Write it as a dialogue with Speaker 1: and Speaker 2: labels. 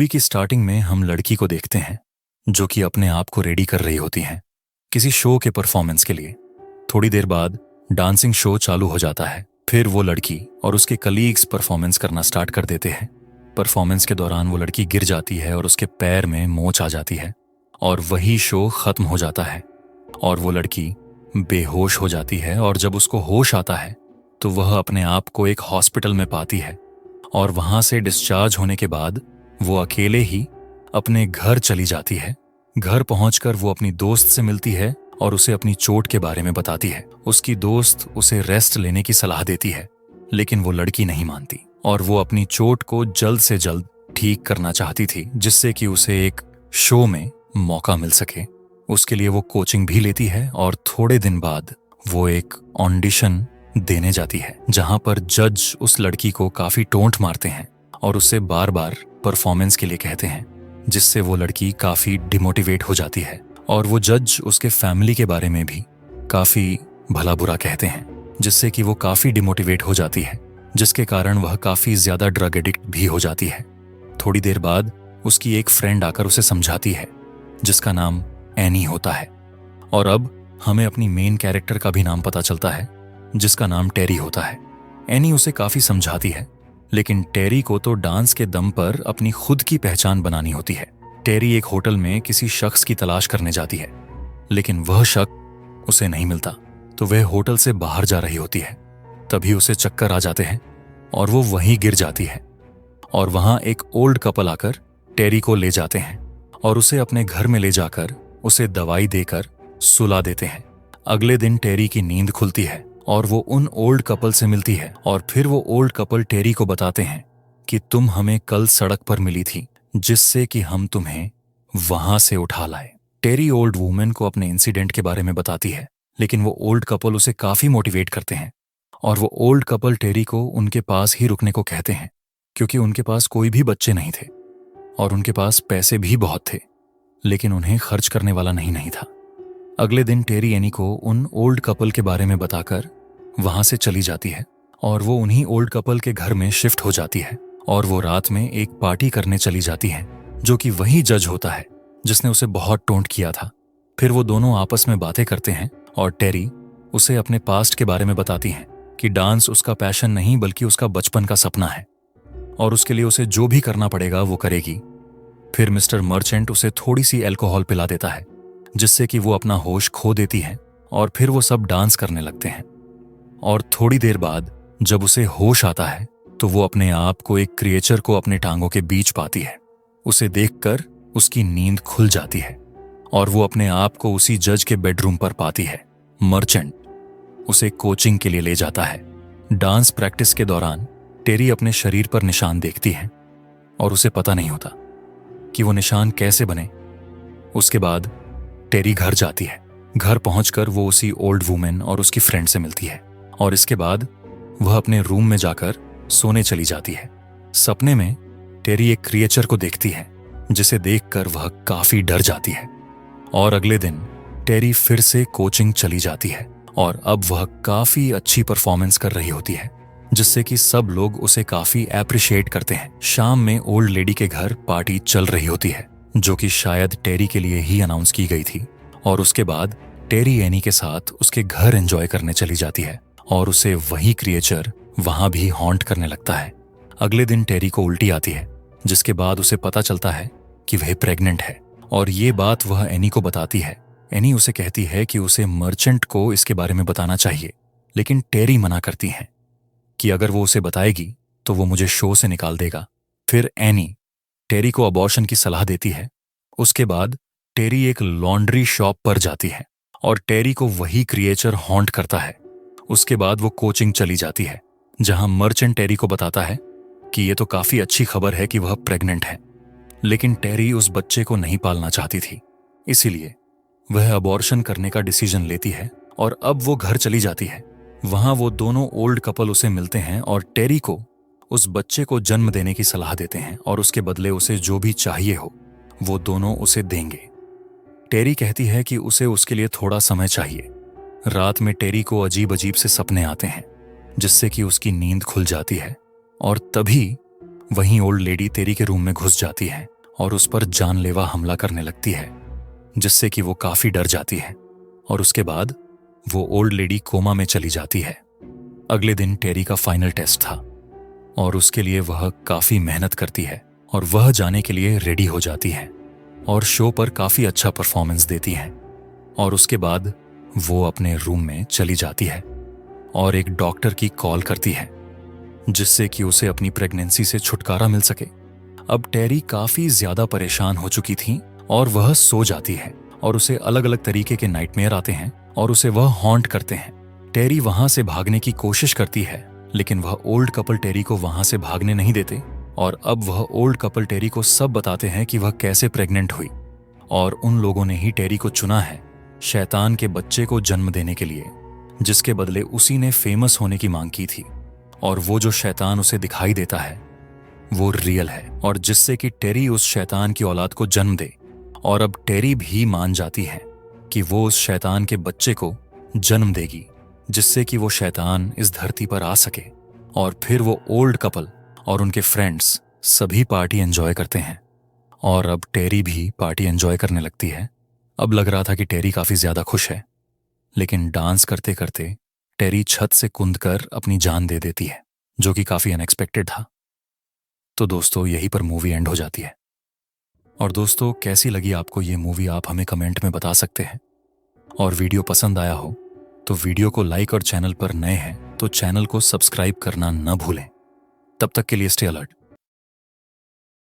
Speaker 1: Movie की starting में हम लड़की को देखते हैं जो कि अपने आप को रेडी कर रही होती हैं किसी शो के परफॉर्मेंस के लिए। थोड़ी देर बाद डांसिंग शो चालू हो जाता है। फिर वो लड़की और उसके कलीग्स परफॉर्मेंस करना स्टार्ट कर देते हैं। परफॉर्मेंस के दौरान वो लड़की गिर जाती है और उसके पैर में मोच आ जाती है और वही शो खत्म हो जाता है और वो लड़की बेहोश हो जाती है। और जब उसको होश आता है तो वह अपने आप को एक हॉस्पिटल में पाती है और वहां से डिस्चार्ज होने के बाद वो अकेले ही अपने घर चली जाती है। घर पहुंचकर वो अपनी दोस्त से मिलती है और उसे अपनी चोट के बारे में बताती है। उसकी दोस्त उसे रेस्ट लेने की सलाह देती है, लेकिन वो लड़की नहीं मानती और वो अपनी चोट को जल्द से जल्द ठीक करना चाहती थी, जिससे कि उसे एक शो में मौका मिल सके। उसके लिए वो कोचिंग भी लेती है और थोड़े दिन बाद वो एक ऑडिशन देने जाती है, जहां पर जज उस लड़की को काफी टोंट मारते हैं और उससे बार बार परफॉर्मेंस के लिए कहते हैं, जिससे वो लड़की काफी डिमोटिवेट हो जाती है। और वो जज उसके फैमिली के बारे में भी काफी भला बुरा कहते हैं, जिससे कि वो काफी डिमोटिवेट हो जाती है, जिसके कारण वह काफी ज्यादा ड्रग एडिक्ट भी हो जाती है। थोड़ी देर बाद उसकी एक फ्रेंड आकर उसे समझाती है, जिसका नाम एनी होता है। और अब हमें अपनी मेन कैरेक्टर का भी नाम पता चलता है, जिसका नाम टेरी होता है। एनी उसे काफी समझाती है, लेकिन टेरी को तो डांस के दम पर अपनी खुद की पहचान बनानी होती है। टेरी एक होटल में किसी शख्स की तलाश करने जाती है, लेकिन वह शख्स उसे नहीं मिलता, तो वह होटल से बाहर जा रही होती है। तभी उसे चक्कर आ जाते हैं और वो वहीं गिर जाती है और वहां एक ओल्ड कपल आकर टेरी को ले जाते हैं और उसे अपने घर में ले जाकर उसे दवाई देकर सुला देते हैं। अगले दिन टेरी की नींद खुलती है और वो उन ओल्ड कपल से मिलती है और फिर वो ओल्ड कपल टेरी को बताते हैं कि तुम हमें कल सड़क पर मिली थी, जिससे कि हम तुम्हें वहां से उठा लाए। टेरी ओल्ड वुमेन को अपने इंसिडेंट के बारे में बताती है, लेकिन वो ओल्ड कपल उसे काफी मोटिवेट करते हैं और वो ओल्ड कपल टेरी को उनके पास ही रुकने को कहते हैं, क्योंकि उनके पास कोई भी बच्चे नहीं थे और उनके पास पैसे भी बहुत थे, लेकिन उन्हें खर्च करने वाला नहीं था। अगले दिन टेरी एनी को उन ओल्ड कपल के बारे में बताकर वहां से चली जाती है और वो उन्हीं ओल्ड कपल के घर में शिफ्ट हो जाती है और वो रात में एक पार्टी करने चली जाती है, जो कि वही जज होता है जिसने उसे बहुत टोंट किया था। फिर वो दोनों आपस में बातें करते हैं और टेरी उसे अपने पास्ट के बारे में बताती है कि डांस उसका पैशन नहीं बल्कि उसका बचपन का सपना है और उसके लिए उसे जो भी करना पड़ेगा वो करेगी। फिर मिस्टर मर्चेंट उसे थोड़ी सी अल्कोहल पिला देता है, जिससे कि वो अपना होश खो देती है और फिर वो सब डांस करने लगते हैं। और थोड़ी देर बाद जब उसे होश आता है तो वो अपने आप को एक क्रिएचर को अपने टांगों के बीच पाती है। उसे देखकर उसकी नींद खुल जाती है और वो अपने आप को उसी जज के बेडरूम पर पाती है। मर्चेंट उसे कोचिंग के लिए ले जाता है। डांस प्रैक्टिस के दौरान टेरी अपने शरीर पर निशान देखती है और उसे पता नहीं होता कि वो निशान कैसे बने। उसके बाद टेरी घर जाती है। घर पहुंचकर वो उसी ओल्ड वुमेन और उसकी फ्रेंड से मिलती है और इसके बाद वह अपने रूम में जाकर सोने चली जाती है। सपने में टेरी एक क्रिएचर को देखती है, जिसे देखकर वह काफी डर जाती है। और अगले दिन टेरी फिर से कोचिंग चली जाती है और अब वह काफी अच्छी परफॉर्मेंस कर रही होती है, जिससे कि सब लोग उसे काफी एप्रिशिएट करते हैं। शाम में ओल्ड लेडी के घर पार्टी चल रही होती है, जो कि शायद टेरी के लिए ही अनाउंस की गई थी। और उसके बाद टेरी एनी के साथ उसके घर एंजॉय करने चली जाती है और उसे वही क्रिएचर वहां भी हॉन्ट करने लगता है। अगले दिन टेरी को उल्टी आती है, जिसके बाद उसे पता चलता है कि वह प्रेग्नेंट है और ये बात वह एनी को बताती है। एनी उसे कहती है कि उसे मर्चेंट को इसके बारे में बताना चाहिए, लेकिन टेरी मना करती है कि अगर वो उसे बताएगी तो वो मुझे शो से निकाल देगा। फिर एनी टेरी को अबॉर्शन की सलाह देती है। उसके बाद टेरी एक लॉन्ड्री शॉप पर जाती है और टेरी को वही क्रिएचर हॉन्ट करता है। उसके बाद वो कोचिंग चली जाती है, जहां मर्चेंट टेरी को बताता है कि ये तो काफी अच्छी खबर है कि वह प्रेग्नेंट है, लेकिन टेरी उस बच्चे को नहीं पालना चाहती थी, इसीलिए वह अबॉर्शन करने का डिसीजन लेती है और अब वो घर चली जाती है। वहां वो दोनों ओल्ड कपल उसे मिलते हैं और टेरी को उस बच्चे को जन्म देने की सलाह देते हैं और उसके बदले उसे जो भी चाहिए हो वो दोनों उसे देंगे। टेरी कहती है कि उसे उसके लिए थोड़ा समय चाहिए। रात में टेरी को अजीब अजीब से सपने आते हैं, जिससे कि उसकी नींद खुल जाती है और तभी वहीं ओल्ड लेडी टेरी के रूम में घुस जाती है और उस पर जानलेवा हमला करने लगती है, जिससे कि वो काफी डर जाती है और उसके बाद वो ओल्ड लेडी कोमा में चली जाती है। अगले दिन टेरी का फाइनल टेस्ट था और उसके लिए वह काफी मेहनत करती है और वह जाने के लिए रेडी हो जाती है और शो पर काफी अच्छा परफॉर्मेंस देती है। और उसके बाद वो अपने रूम में चली जाती है और एक डॉक्टर की कॉल करती है, जिससे कि उसे अपनी प्रेगनेंसी से छुटकारा मिल सके। अब टेरी काफी ज्यादा परेशान हो चुकी थी और वह सो जाती है और उसे अलग अलग तरीके के नाइटमेयर आते हैं और उसे वह हॉन्ट करते हैं। टेरी वहां से भागने की कोशिश करती है, लेकिन वह ओल्ड कपल टेरी को वहां से भागने नहीं देते और अब वह ओल्ड कपल टेरी को सब बताते हैं कि वह कैसे प्रेग्नेंट हुई और उन लोगों ने ही टेरी को चुना है शैतान के बच्चे को जन्म देने के लिए, जिसके बदले उसी ने फेमस होने की मांग की थी। और वो जो शैतान उसे दिखाई देता है वो रियल है, और जिससे कि टेरी उस शैतान की औलाद को जन्म दे। और अब टेरी भी मान जाती है कि वो उस शैतान के बच्चे को जन्म देगी, जिससे कि वो शैतान इस धरती पर आ सके। और फिर वो ओल्ड कपल और उनके फ्रेंड्स सभी पार्टी एंजॉय करते हैं और अब टेरी भी पार्टी एंजॉय करने लगती है। अब लग रहा था कि टेरी काफी ज्यादा खुश है, लेकिन डांस करते करते टेरी छत से कूदकर अपनी जान दे देती है, जो कि काफी अनएक्सपेक्टेड था। तो दोस्तों, यहीं पर मूवी एंड हो जाती है। और दोस्तों, कैसी लगी आपको ये मूवी आप हमें कमेंट में बता सकते हैं। और वीडियो पसंद आया हो तो वीडियो को लाइक और चैनल पर नए हैं तो चैनल को सब्सक्राइब करना न भूलें। तब तक के लिए स्टे अलर्ट।